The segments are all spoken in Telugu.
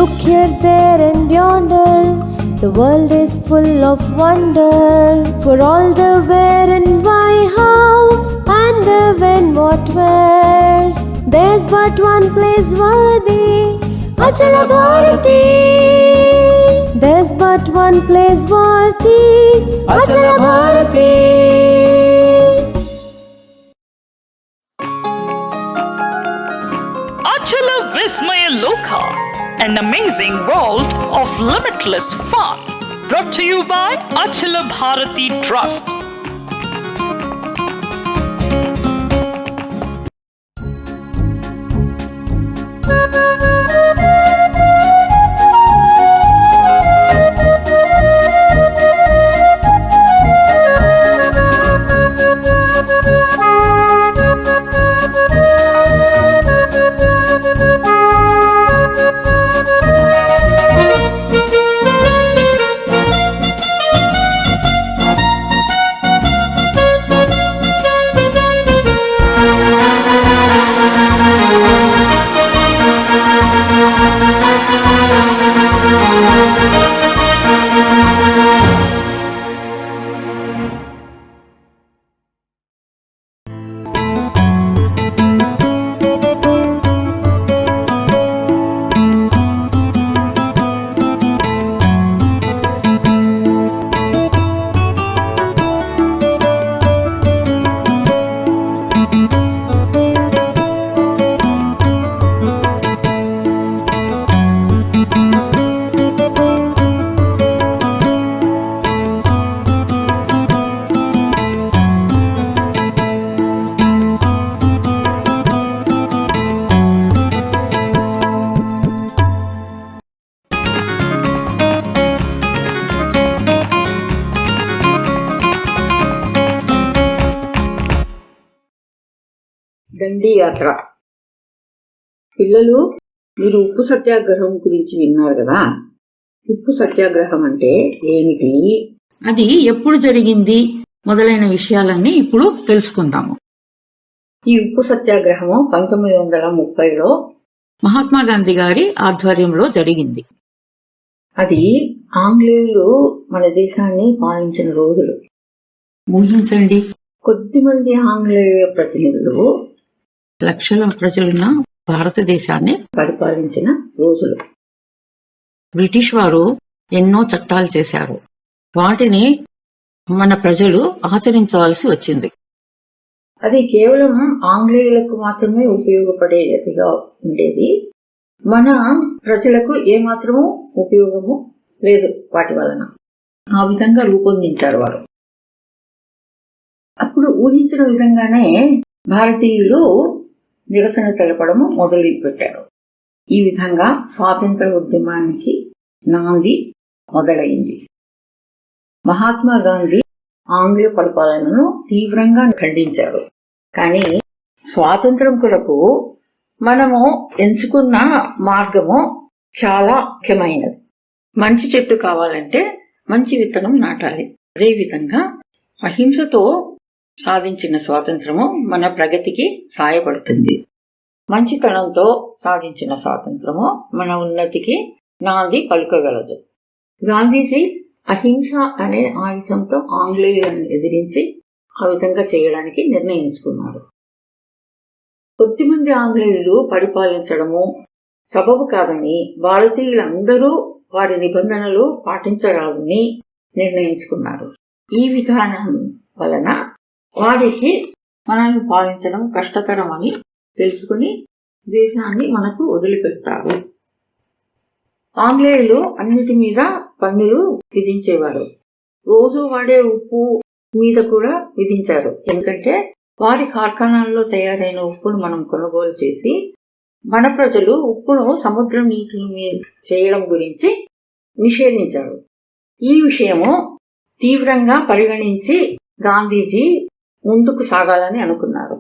Look here, there and yonder, the world is full of wonder. For all the where and why hows and the when what wheres, there's but one place worthy, Achala Bharati. There's but one place worthy, Achala Bharati. Achala Vismaya Loka, an amazing world of limitless fun. Brought to you by Achala Bharati Trust. దండి యాత్ర. పిల్లలు, మీరు ఉప్పు సత్యాగ్రహం గురించి విన్నారు కదా. ఉప్పు సత్యాగ్రహం అంటే ఏమిటి, అది ఎప్పుడు జరిగింది మొదలైన విషయాలన్నీ ఇప్పుడు తెలుసుకుందాము. ఈ ఉప్పు సత్యాగ్రహము 1930లో మహాత్మా గాంధీ గారి ఆధ్వర్యంలో జరిగింది. అది ఆంగ్లేయులు మన దేశాన్ని పాలించిన రోజులు. ఊహించండి, కొద్దిమంది ఆంగ్లేయ ప్రతినిధులు లక్షల ప్రజలున్న భారతదేశాన్ని పరిపాలించిన రోజులు. బ్రిటిష్ వారు ఎన్నో చట్టాలు చేశారు. వాటిని మన ప్రజలు ఆచరించవలసి వచ్చింది. అది కేవలం ఆంగ్లేయులకు మాత్రమే ఉపయోగపడేదిగా ఉండేది. మన ప్రజలకు ఏమాత్రము ఉపయోగము లేదు వాటి వలన. ఆ విధంగా రూపొందించారు వారు. అప్పుడు ఊహించిన విధంగానే భారతీయులు నిరసన తెలపడము మొదలుపెట్టారు. ఈ విధంగా స్వాతంత్ర ఉద్యమానికి నాంది మొదలైంది. మహాత్మా గాంధీ ఆంగ్లేయ పరిపాలనను తీవ్రంగా ఖండించారు. కానీ స్వాతంత్రం కొరకు మనము ఎంచుకున్న మార్గము చాలా ముఖ్యమైనది. మంచి చెట్టు కావాలంటే మంచి విత్తనం నాటాలి. అదేవిధంగా అహింసతో సాధించిన స్వాతంత్రము మన ప్రగతికి సాయపడుతుంది. మంచితనంతో సాధించిన స్వాతంత్రము మన ఉన్నతికి నాంది పలుకగలదు. గాంధీజీ అహింస అనే ఆయుధంతో ఆంగ్లేయులను ఎదిరించి ఆ విధంగా చేయడానికి నిర్ణయించుకున్నారు. కొద్దిమంది ఆంగ్లేయులు పరిపాలించడము సబబు కాదని భారతీయులందరూ వారి నిబంధనలు పాటించరాలని నిర్ణయించుకున్నారు. ఈ విధానం వలన వారికి మనల్ని పాలించడం కష్టతరం అని తెలుసుకుని దేశాన్ని మనకు వదిలిపెడతారు. ఆంగ్లేయులు అన్నిటి మీద పన్నులు విధించేవారు. రోజు వాడే ఉప్పు మీద కూడా విధించారు. ఎందుకంటే వారి కార్ఖానాల్లో తయారైన ఉప్పును మనం కొనుగోలు చేసి మన ప్రజలు ఉప్పును సముద్రం నీటిని మీద చేయడం గురించి నిషేధించారు. ఈ విషయము తీవ్రంగా పరిగణించి గాంధీజీ ముందుకు సాగాలని అనుకున్నారు.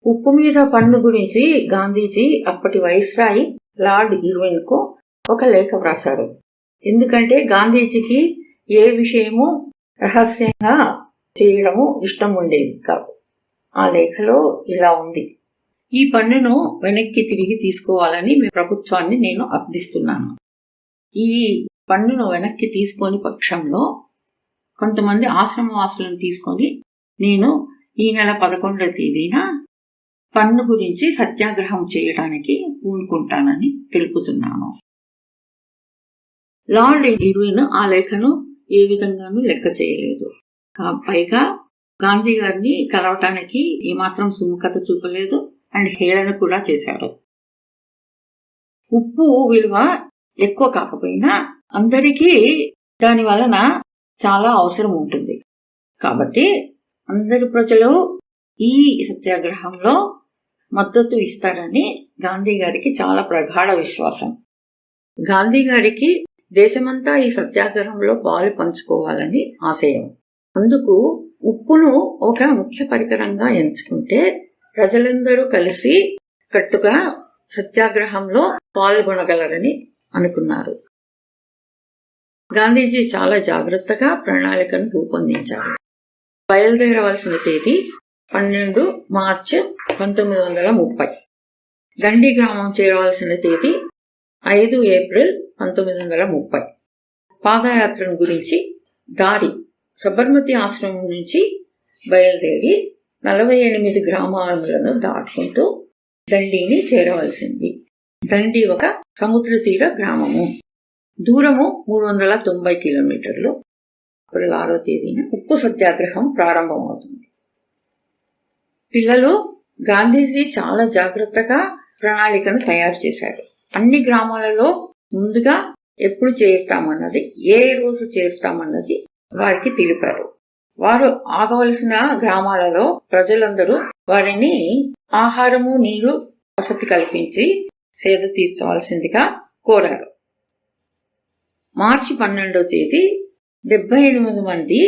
ఉప్పు మీద పన్ను గురించి గాంధీజీ అప్పటి వైస్రాయ్ లార్డ్ ఇర్విన్ కు ఒక లేఖ వ్రాశారు. ఎందుకంటే గాంధీజీకి ఏ విషయము రహస్యంగా చేయడము ఇష్టం ఉండేది కాదు. ఆ లేఖలో ఇలా ఉంది: ఈ పన్నును వెనక్కి తిరిగి తీసుకోవాలని మీ ప్రభుత్వాన్ని నేను అర్థిస్తున్నాను. ఈ పన్నును వెనక్కి తీసుకొని పక్షంలో కొంతమంది ఆశ్రమవాసులను తీసుకొని నేను ఈ నెల 11వ తేదీన పన్ను గురించి సత్యాగ్రహం చేయడానికి పూనుకుంటానని తెలుపుతున్నాను. లార్డ్ ఇర్విన్ ఆ లేఖను ఏ విధంగానూ లెక్క చేయలేదు. పైగా గాంధీ గారిని కలవటానికి ఏమాత్రం సుముఖత చూపలేదు అండ్ హేళన కూడా చేశారు. ఉప్పు విలువ ఎక్కువ కాకపోయినా అందరికీ దాని వలన చాలా అవసరం ఉంటుంది. కాబట్టి అందరి ప్రజలు ఈ సత్యాగ్రహంలో మద్దతు ఇస్తారని గాంధీ గారికి చాలా ప్రగాఢ విశ్వాసం. గాంధీ గారికి దేశమంతా ఈ సత్యాగ్రహంలో పాలు పంచుకోవాలని ఆశయం. అందుకు ఉప్పును ఒక ముఖ్య పరికరంగా ఎంచుకుంటే ప్రజలందరూ కలిసి కట్టుగా సత్యాగ్రహంలో పాల్గొనగలరని అనుకున్నారు. గాంధీజీ చాలా జాగ్రత్తగా ప్రణాళికను రూపొందించారు. బయలుదేరవలసిన తేదీ 12 మార్చి 1930. దండి గ్రామం చేరవలసిన తేదీ 5 ఏప్రిల్ 1930. పాదయాత్రను గురించి దారి సబర్మతి ఆశ్రమం నుంచి బయలుదేరి 48 గ్రామాలను దాటుకుంటూ దండిని చేరవలసింది. దండి ఒక సముద్ర తీర గ్రామము. దూరము 390 కిలోమీటర్లు. ఏప్రిల్ 6వ తేదీన ఉప్పు సత్యాగ్రహం ప్రారంభమవుతుంది. పిల్లలు, గాంధీజీ చాలా జాగ్రత్తగా ప్రణాళికను తయారు చేశారు. అన్ని గ్రామాలలో ముందుగా ఎప్పుడు చేరుతామన్నది, ఏ రోజు చేరుతామన్నది వారికి తెలిపారు. వారు ఆగవలసిన గ్రామాలలో ప్రజలందరూ వారిని ఆహారము, నీరు, వసతి కల్పించి సేద తీర్చవలసిందిగా కోరారు. మార్చి 12వ తేదీ 78 మంది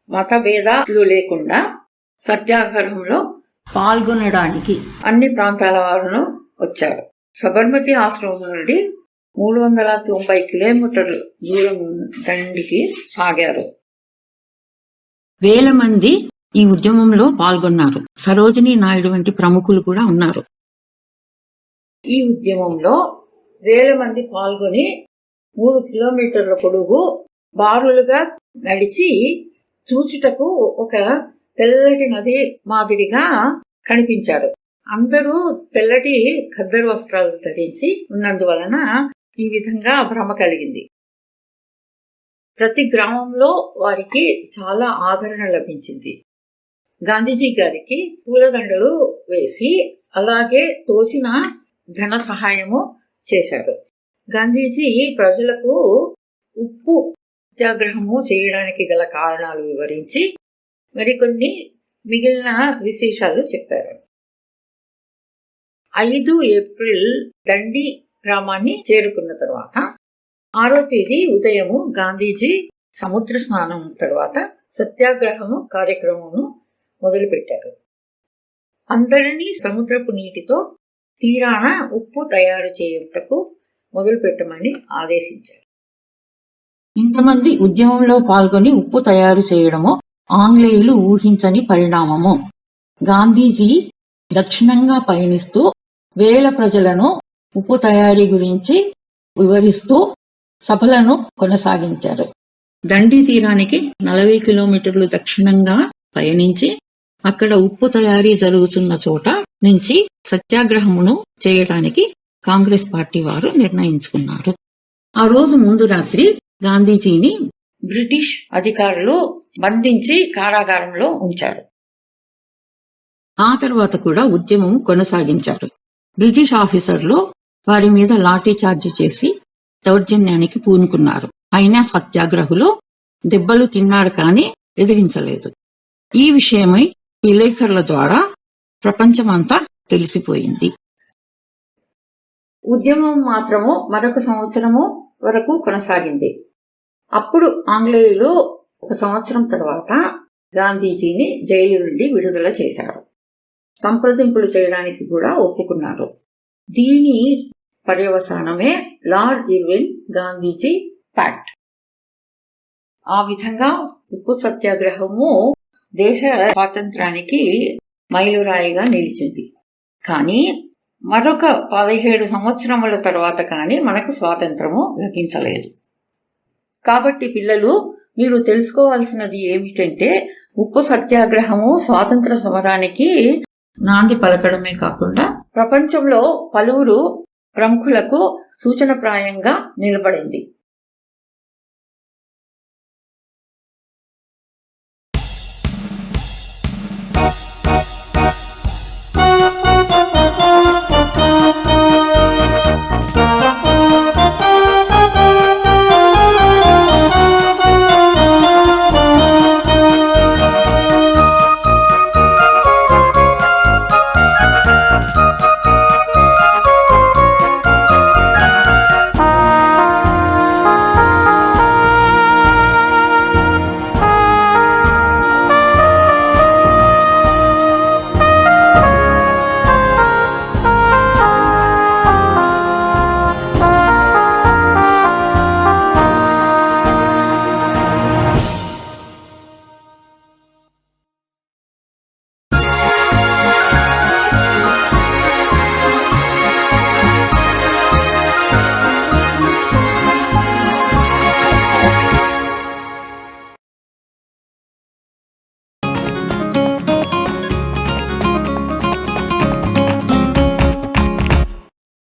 మతభేదాలు లేకుండా సత్యాగ్రహంలో పాల్గొనడానికి అన్ని ప్రాంతాల వారును వచ్చారు. సబర్మతి ఆశ్రమం నుండి 390 కిలోమీటర్ల దూరం దండికి సాగారు. వేల మంది ఈ ఉద్యమంలో పాల్గొన్నారు. సరోజినీ నాయుడు వంటి ప్రముఖులు కూడా ఉన్నారు. ఈ ఉద్యమంలో వేల మంది పాల్గొని 3 కిలోమీటర్ల పొడుగు బారులుగా నడిచి చూచుటకు ఒక తెల్లటి నది మాదిరిగా కనిపించారు. అందరూ తెల్లటి ఖద్దరు వస్త్రాలు ధరించి ఉన్నందువలన ఈ విధంగా భ్రమ కలిగింది. ప్రతి గ్రామంలో వారికి చాలా ఆదరణ లభించింది. గాంధీజీ గారికి పూలదండలు వేసి అలాగే తోచిన ధన సహాయము చేశారు. గాంధీజీ ప్రజలకు ఉప్పు సత్యాగ్రహము చేయడానికి గల కారణాలు వివరించి మరికొన్ని మిగిలిన విశేషాలు చెప్పారు. 5 ఏప్రిల్ దండి గ్రామాన్ని చేరుకున్న తర్వాత 6వ తేదీ ఉదయము గాంధీజీ సముద్ర స్నానం తర్వాత సత్యాగ్రహము కార్యక్రమమును మొదలుపెట్టారు. అందరినీ సముద్రపు నీటితో తీరాన ఉప్పు తయారు చేయుటకు మొదలు పెట్టమని ఆదేశించారు. ఇంతమంది ఉద్యమంలో పాల్గొని ఉప్పు తయారు చేయడము ఆంగ్లేయులు ఊహించని పరిణామము. గాంధీజీ దక్షిణంగా పయనిస్తూ వేల ప్రజలను ఉప్పు తయారీ గురించి వివరిస్తూ సభలను కొనసాగించారు. దండి తీరానికి 40 కిలోమీటర్లు దక్షిణంగా పయనించి అక్కడ ఉప్పు తయారీ జరుగుతున్న చోట నుంచి సత్యాగ్రహమును చేయడానికి కాంగ్రెస్ పార్టీ వారు నిర్ణయించుకున్నారు. ఆ రోజు ముందు రాత్రి గాంధీజీని బ్రిటిష్ అధికారులు బంధించి కారాగారంలో ఉంచారు. ఆ తర్వాత కూడా ఉద్యమం కొనసాగించారు. బ్రిటిష్ ఆఫీసర్లు వారి మీద లాఠీ చార్జి చేసి దౌర్జన్యానికి పూనుకున్నారు. అయినా సత్యాగ్రహులు దెబ్బలు తిన్నారు కానీ ఎదిరించలేదు. ఈ విషయమై విలేకరుల ద్వారా ప్రపంచమంతా తెలిసిపోయింది. ఉద్యమం మాత్రము మరొక సంవత్సరము వరకు కొనసాగింది. అప్పుడు ఆంగ్లేయులు 1 సంవత్సరం తర్వాత గాంధీజీని జైలు నుండి విడుదల చేశారు. సంప్రదింపులు చేయడానికి కూడా ఒప్పుకున్నారు. దీని పర్యవసానమే లార్డ్ ఇర్విన్ గాంధీజీ ప్యాక్ట్. ఆ విధంగా ఉప్పు సత్యాగ్రహము దేశ స్వాతంత్రానికి మైలురాయిగా నిలిచింది. కానీ మరొక 17 సంవత్సరముల తర్వాత కానీ మనకు స్వాతంత్రము లభించలేదు. కాబట్టి పిల్లలు, మీరు తెలుసుకోవాల్సినది ఏమిటంటే, ఉప్పు సత్యాగ్రహము స్వాతంత్ర సమరానికి నాంది పలకడమే కాకుండా ప్రపంచంలో పలువురు ప్రముఖులకు సూచనప్రాయంగా నిలబడింది.